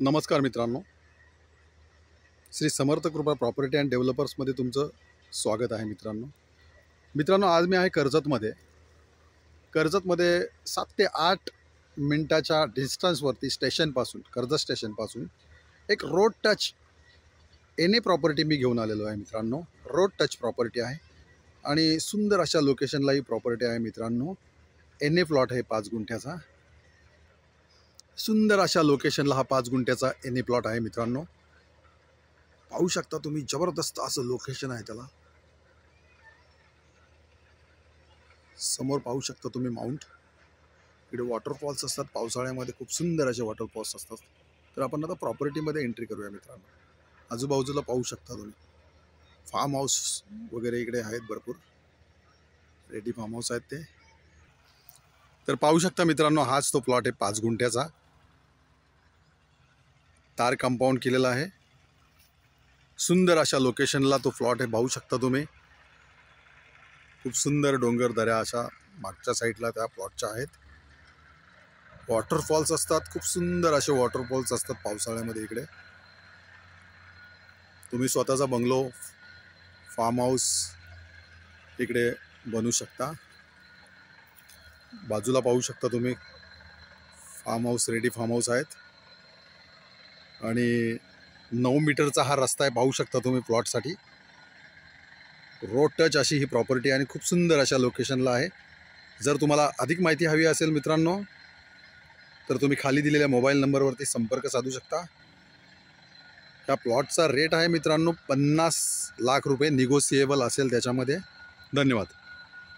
नमस्कार मित्रांनो, श्री समर्थ कृपा प्रॉपर्टी अँड डेव्हलपर्समध्ये तुमचं स्वागत आहे. मित्रांनो आज मी आहे कर्जतमध्ये. 7 ते 8 मिनटाच्या डिस्टन्सवरती स्टेशनपासून, कर्जत स्टेशनपासून एक road touch N A property मी घेऊन आलेलो आहे. मित्रांनो, रोड टच प्रॉपर्टी आहे आणि सुंदर अशा लोकेशनला ही प्रॉपर्टी आहे. मित्रांनो, एन ए प्लॉट आहे 5 गुंठ्याचा. सुंदर अशा लोकेशनला हा 5 गुंठ्याचा एन ए प्लॉट आहे. मित्रांनो, पाहू शकता तुम्ही, जबरदस्त असं लोकेशन आहे त्याला. समोर पाहू शकता तुम्ही माउंट. इकडे वॉटरफॉल्स असतात पावसाळ्यामध्ये, खूप सुंदर असे वॉटरफॉल्स असतात. तर आपण आता प्रॉपर्टीमध्ये एंट्री करूया. मित्रांनो, आजूबाजूला पाहू शकता तुम्ही फार्म हाऊस वगैरे इकडे आहेत भरपूर. रेडी फार्म हाऊस आहेत ते. तर पाहू शकता मित्रांनो, हाच तो प्लॉट आहे 5 गुंठ्याचा. तार कंपाऊंड केलेला आहे. सुंदर अशा लोकेशनला तो प्लॉट आहे. पाहू शकता तुम्ही, खूप सुंदर डोंगर दऱ्या अशा मागच्या साईडला त्या प्लॉटच्या आहेत. वॉटरफॉल्स असतात, खूप सुंदर असे वॉटरफॉल्स असतात पावसाळ्यामध्ये. इकडे तुम्ही स्वतःचा बंगलो, फार्म हाऊस इकडे बनवू शकता. बाजूला पाहू शकता तुम्ही farm house, ready farm house आहेत आणि 9 मीटरचा हा रस्ता आहे. पाहू शकता तुम्ही प्लॉटसाठी. रोड टच अशी ही प्रॉपर्टी आणि खूप सुंदर अशा लोकेशनला आहे. जर तुम्हाला अधिक माहिती हवी असेल मित्रांनो, तर तुम्ही खाली दिलेल्या मोबाईल नंबरवरती संपर्क साधू शकता. त्या प्लॉटचा रेट आहे मित्रांनो 50 लाख रुपये, निगोसिएबल असेल त्याच्यामध्ये. धन्यवाद.